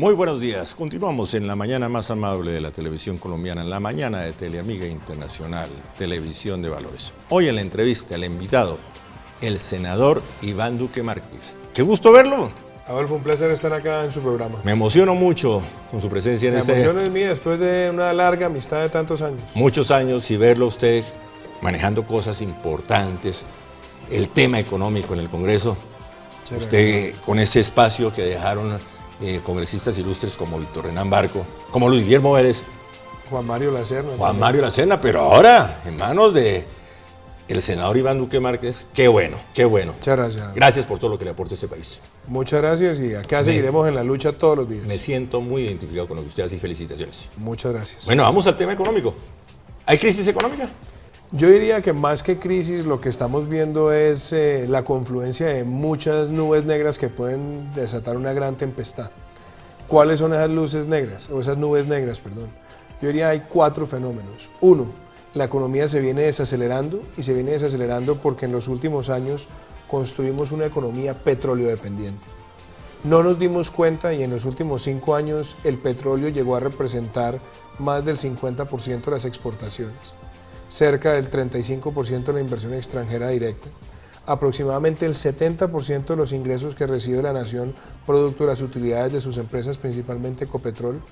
Muy buenos días. Continuamos en la mañana más amable de la televisión colombiana, en la mañana de Teleamiga Internacional, Televisión de Valores. Hoy en la entrevista, el invitado, el senador Iván Duque Márquez. ¡Qué gusto verlo! Adolfo, un placer estar acá en su programa. Me emociono mucho con su presencia en La este... emoción es mía después de una larga amistad de tantos años. Muchos años y verlo usted manejando cosas importantes, el tema económico en el Congreso. Chévere. Usted con ese espacio que dejaron congresistas ilustres como Víctor Hernán Barco, como Luis Guillermo Vélez, Juan Mario Lacerna. Juan Mario Lacerna, pero ahora en manos de el senador Iván Duque Márquez. Qué bueno, qué bueno. Muchas gracias. Gracias por todo lo que le aporta a este país. Muchas gracias y acá seguiremos en la lucha todos los días. Me siento muy identificado con lo que usted hace y felicitaciones. Muchas gracias. Bueno, vamos al tema económico. ¿Hay crisis económica? Yo diría que más que crisis lo que estamos viendo es la confluencia de muchas nubes negras que pueden desatar una gran tempestad. ¿Cuáles son esas luces negras? O esas nubes negras, perdón. Yo diría hay 4 fenómenos. 1, la economía se viene desacelerando y se viene desacelerando porque en los últimos años construimos una economía petróleo dependiente. No nos dimos cuenta y en los últimos 5 años el petróleo llegó a representar más del 50% de las exportaciones, cerca del 35% de la inversión extranjera directa, aproximadamente el 70% de los ingresos que recibe la nación producto de las utilidades de sus empresas, principalmente Ecopetrol,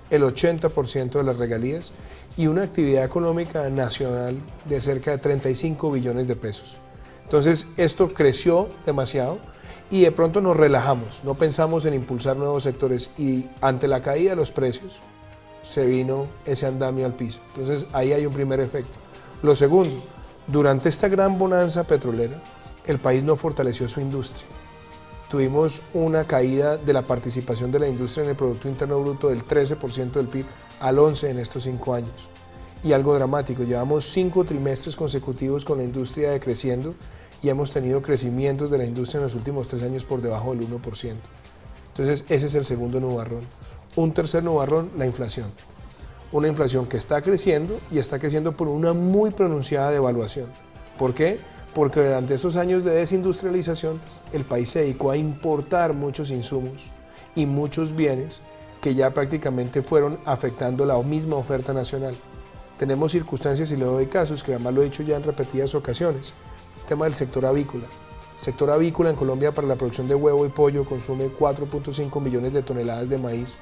el 80% de las regalías y una actividad económica nacional de cerca de 35 billones de pesos. Entonces esto creció demasiado y de pronto nos relajamos, no pensamos en impulsar nuevos sectores y ante la caída de los precios se vino ese andamio al piso. Entonces ahí hay un primer efecto. Lo segundo, durante esta gran bonanza petrolera, el país no fortaleció su industria. Tuvimos una caída de la participación de la industria en el Producto Interno Bruto del 13% del PIB al 11% en estos 5 años. Y algo dramático, llevamos 5 trimestres consecutivos con la industria decreciendo y hemos tenido crecimientos de la industria en los últimos 3 años por debajo del 1%. Entonces ese es el segundo nubarrón. Un tercer nubarrón, la inflación. Una inflación que está creciendo y está creciendo por una muy pronunciada devaluación. ¿Por qué? Porque durante esos años de desindustrialización el país se dedicó a importar muchos insumos y muchos bienes que ya prácticamente fueron afectando la misma oferta nacional. Tenemos circunstancias, y le doy casos, que además lo he dicho ya en repetidas ocasiones, el tema del sector avícola. El sector avícola en Colombia para la producción de huevo y pollo consume 4.5 millones de toneladas de maíz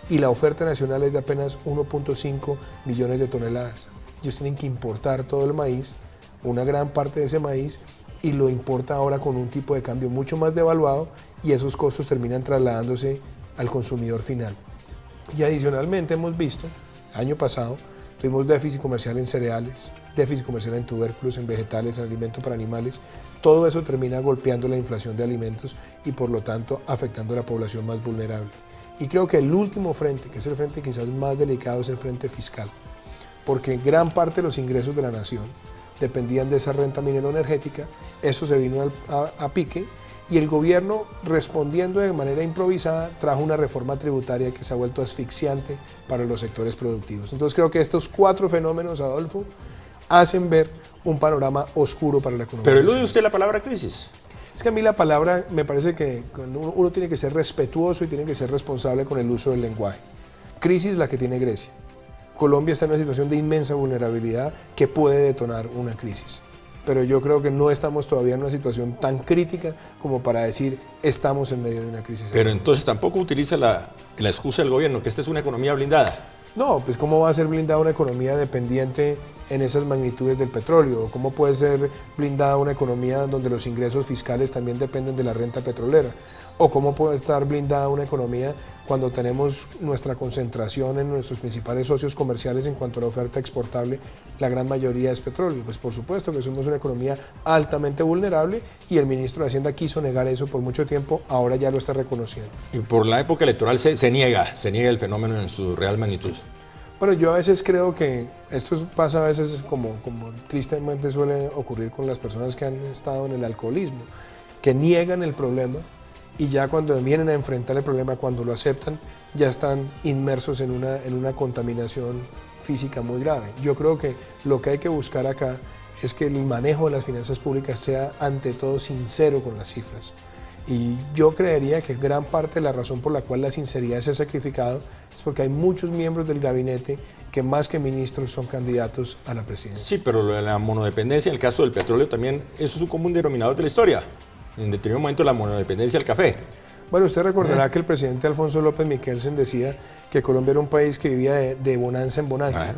y la oferta nacional es de apenas 1.5 millones de toneladas. Ellos tienen que importar todo el maíz, una gran parte de ese maíz, y lo importa ahora con un tipo de cambio mucho más devaluado y esos costos terminan trasladándose al consumidor final. Y adicionalmente hemos visto, año pasado, tuvimos déficit comercial en cereales, déficit comercial en tubérculos, en vegetales, en alimento para animales. Todo eso termina golpeando la inflación de alimentos y por lo tanto afectando a la población más vulnerable. Y creo que el último frente, que es el frente quizás más delicado, es el frente fiscal, porque gran parte de los ingresos de la nación dependían de esa renta minero-energética. Eso se vino a pique y el gobierno, respondiendo de manera improvisada, trajo una reforma tributaria que se ha vuelto asfixiante para los sectores productivos. Entonces creo que estos 4 fenómenos, Adolfo, hacen ver un panorama oscuro para la economía. Pero elude usted la palabra crisis. Es que a mí la palabra me parece que uno tiene que ser respetuoso y tiene que ser responsable con el uso del lenguaje. Crisis la que tiene Grecia. Colombia está en una situación de inmensa vulnerabilidad que puede detonar una crisis. Pero yo creo que no estamos todavía en una situación tan crítica como para decir estamos en medio de una crisis. Pero entonces tampoco utiliza la excusa del gobierno que esta es una economía blindada. No, pues ¿cómo va a ser blindada una economía dependiente en esas magnitudes del petróleo? ¿Cómo puede ser blindada una economía donde los ingresos fiscales también dependen de la renta petrolera? ¿O cómo puede estar blindada una economía cuando tenemos nuestra concentración en nuestros principales socios comerciales en cuanto a la oferta exportable? La gran mayoría es petróleo. Pues por supuesto que somos una economía altamente vulnerable y el ministro de Hacienda quiso negar eso por mucho tiempo, ahora ya lo está reconociendo. Y por la época electoral se niega el fenómeno en su real magnitud. Bueno, yo a veces creo que esto pasa a veces como tristemente suele ocurrir con las personas que han estado en el alcoholismo, que niegan el problema y ya cuando vienen a enfrentar el problema, cuando lo aceptan, ya están inmersos en una contaminación física muy grave. Yo creo que lo que hay que buscar acá es que el manejo de las finanzas públicas sea ante todo sincero con las cifras Y yo creería que gran parte de la razón por la cual la sinceridad se ha sacrificado es porque hay muchos miembros del gabinete que más que ministros son candidatos a la presidencia. Sí, pero lo de la monodependencia, el caso del petróleo también, eso es un común denominador de la historia. En determinado momento la monodependencia del café. Bueno, usted recordará que el presidente Alfonso López Miquelsen decía que Colombia era un país que vivía de bonanza en bonanza.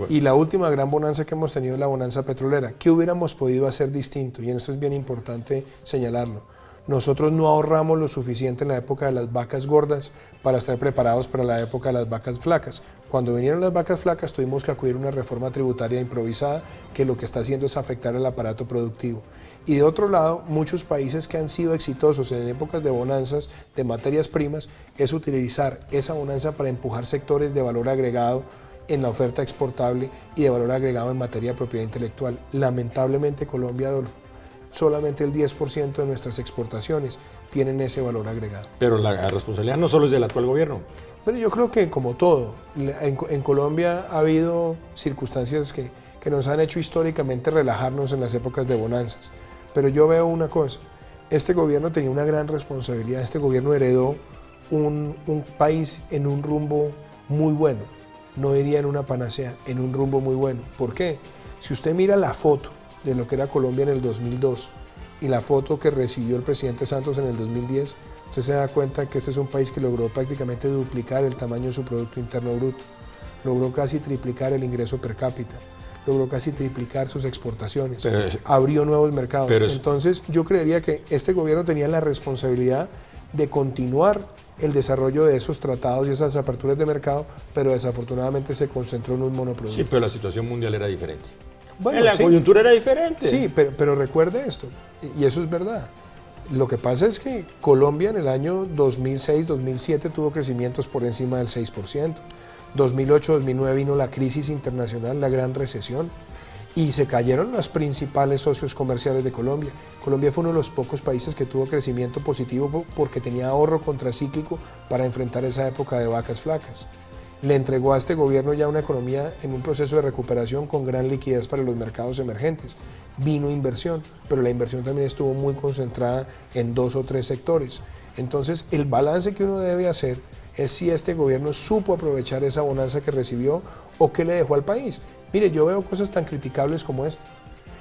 Y la última gran bonanza que hemos tenido es la bonanza petrolera. ¿Qué hubiéramos podido hacer distinto? Y en esto es bien importante señalarlo. Nosotros no ahorramos lo suficiente en la época de las vacas gordas para estar preparados para la época de las vacas flacas. Cuando vinieron las vacas flacas tuvimos que acudir a una reforma tributaria improvisada que lo que está haciendo es afectar el aparato productivo. Y de otro lado, muchos países que han sido exitosos en épocas de bonanzas de materias primas es utilizar esa bonanza para empujar sectores de valor agregado en la oferta exportable y de valor agregado en materia de propiedad intelectual. Lamentablemente Colombia, Adolfo, solamente el 10% de nuestras exportaciones tienen ese valor agregado. Pero la responsabilidad no solo es del actual gobierno. Pero yo creo que como todo, en Colombia ha habido circunstancias que nos han hecho históricamente relajarnos en las épocas de bonanzas. Pero yo veo una cosa, este gobierno tenía una gran responsabilidad, este gobierno heredó un país en un rumbo muy bueno, no diría en una panacea, en un rumbo muy bueno. ¿Por qué? Si usted mira la foto de lo que era Colombia en el 2002 y la foto que recibió el presidente Santos en el 2010, usted se da cuenta que este es un país que logró prácticamente duplicar el tamaño de su Producto Interno Bruto, logró casi triplicar el ingreso per cápita, logró casi triplicar sus exportaciones, abrió nuevos mercados. Entonces yo creería que este gobierno tenía la responsabilidad de continuar el desarrollo de esos tratados y esas aperturas de mercado, pero desafortunadamente se concentró en un monoproducto. Sí, pero la situación mundial era diferente. Bueno, la coyuntura era diferente. Sí, pero recuerde esto, y eso es verdad. Lo que pasa es que Colombia en el año 2006-2007 tuvo crecimientos por encima del 6%. 2008-2009 vino la crisis internacional, la gran recesión, y se cayeron los principales socios comerciales de Colombia. Colombia fue uno de los pocos países que tuvo crecimiento positivo porque tenía ahorro contracíclico para enfrentar esa época de vacas flacas. Le entregó a este gobierno ya una economía en un proceso de recuperación con gran liquidez para los mercados emergentes. Vino inversión, pero la inversión también estuvo muy concentrada en 2 o 3 sectores. Entonces, el balance que uno debe hacer es si este gobierno supo aprovechar esa bonanza que recibió o qué le dejó al país. Mire, yo veo cosas tan criticables como esta.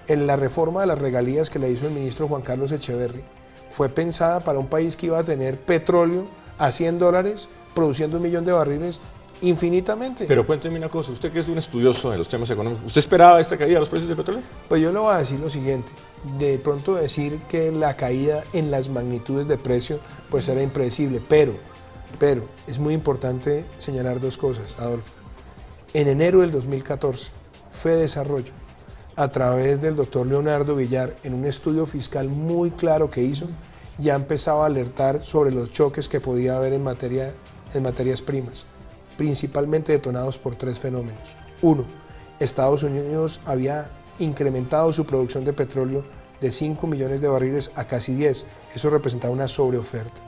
En la reforma de las regalías que le hizo el ministro Juan Carlos Echeverry, fue pensada para un país que iba a tener petróleo a $100, produciendo 1 millón de barriles infinitamente. Pero cuénteme una cosa, usted que es un estudioso de los temas económicos, ¿usted esperaba esta caída de los precios del petróleo? Pues yo le voy a decir lo siguiente, de pronto decir que la caída en las magnitudes de precio pues era impredecible, pero es muy importante señalar 2 cosas, Adolfo. En enero del 2014, Fedesarrollo, a través del doctor Leonardo Villar, en un estudio fiscal muy claro que hizo, ya empezaba a alertar sobre los choques que podía haber en materias primas, principalmente detonados por 3 fenómenos. 1, Estados Unidos había incrementado su producción de petróleo de 5 millones de barriles a casi 10, eso representaba una sobreoferta.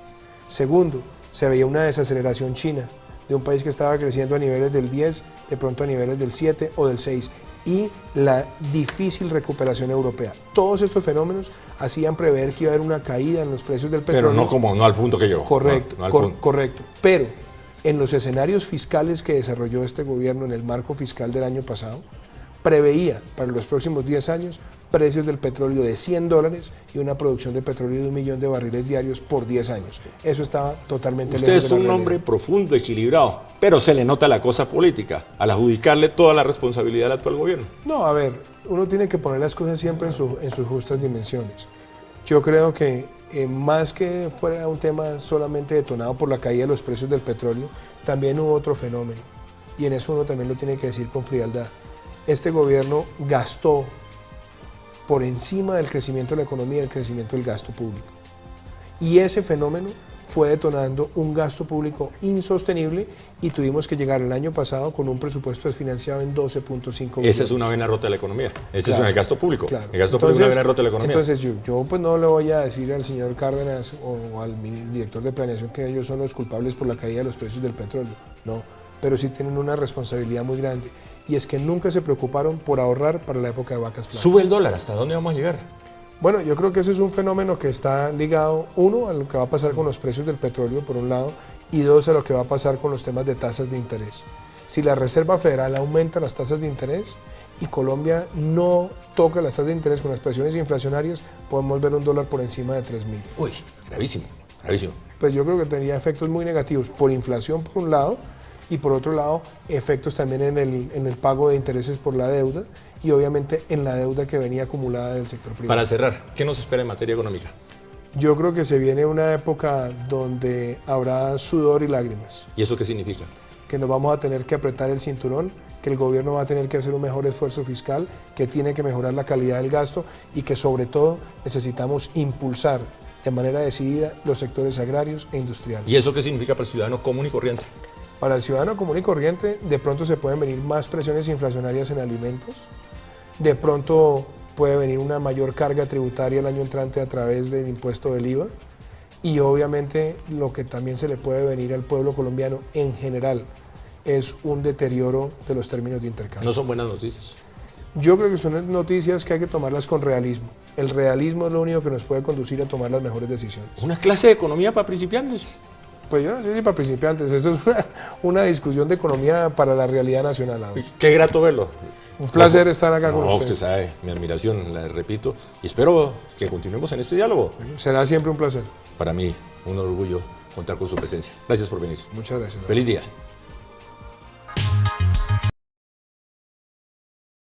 Segundo, se veía una desaceleración china, de un país que estaba creciendo a niveles del 10, de pronto a niveles del 7 o del 6, y la difícil recuperación europea. Todos estos fenómenos hacían prever que iba a haber una caída en los precios del petróleo. Pero no al punto que llegó. Correcto, no correcto. Pero en los escenarios fiscales que desarrolló este gobierno en el marco fiscal del año pasado, preveía para los próximos 10 años precios del petróleo de $100 y una producción de petróleo de 1 millón de barriles diarios por 10 años. Eso estaba totalmente lejos de la realidad. Usted es un hombre profundo, equilibrado, pero se le nota la cosa política al adjudicarle toda la responsabilidad al actual gobierno. No, a ver, uno tiene que poner las cosas siempre en sus justas dimensiones. Yo creo que más que fuera un tema solamente detonado por la caída de los precios del petróleo, también hubo otro fenómeno, y en eso uno también lo tiene que decir con frialdad. Este gobierno gastó por encima del crecimiento de la economía y el crecimiento del gasto público. Y ese fenómeno fue detonando un gasto público insostenible y tuvimos que llegar el año pasado con un presupuesto desfinanciado en 12.5 billones. Esa es una vena rota de la economía. Ese es el gasto público. Claro. El gasto público es una vena rota de la economía. Entonces yo pues no le voy a decir al señor Cárdenas o al director de planeación que ellos son los culpables por la caída de los precios del petróleo. No, pero sí tienen una responsabilidad muy grande. Y es que nunca se preocuparon por ahorrar para la época de vacas flacas. Sube el dólar, ¿hasta dónde vamos a llegar? Bueno, yo creo que ese es un fenómeno que está ligado, uno, a lo que va a pasar con los precios del petróleo, por un lado, y dos, a lo que va a pasar con los temas de tasas de interés. Si la Reserva Federal aumenta las tasas de interés y Colombia no toca las tasas de interés con las presiones inflacionarias, podemos ver un dólar por encima de 3.000. Uy, gravísimo, gravísimo. Pues yo creo que tendría efectos muy negativos por inflación por un lado y por otro lado efectos también en el pago de intereses por la deuda y obviamente en la deuda que venía acumulada del sector privado. Para cerrar, ¿qué nos espera en materia económica? Yo creo que se viene una época donde habrá sudor y lágrimas, ¿Y eso qué significa? que nos vamos a tener que apretar el cinturón, que el gobierno va a tener que hacer un mejor esfuerzo fiscal, que tiene que mejorar la calidad del gasto y que sobre todo necesitamos impulsar de manera decidida los sectores agrarios e industriales. ¿Y eso qué significa para el ciudadano común y corriente? Para el ciudadano común y corriente, de pronto se pueden venir más presiones inflacionarias en alimentos, de pronto puede venir una mayor carga tributaria el año entrante a través del impuesto del IVA y obviamente lo que también se le puede venir al pueblo colombiano en general es un deterioro de los términos de intercambio. No son buenas noticias. Yo creo que son noticias que hay que tomarlas con realismo. El realismo es lo único que nos puede conducir a tomar las mejores decisiones. Una clase de economía para principiantes. Pues yo no sé si para principiantes, eso es una discusión de economía para la realidad nacional. Qué grato verlo. Un placer estar acá con usted. Usted sabe, mi admiración, la repito, y espero que continuemos en este diálogo. Será siempre un placer. Para mí, un orgullo contar con su presencia. Gracias por venir. Muchas gracias. Feliz día.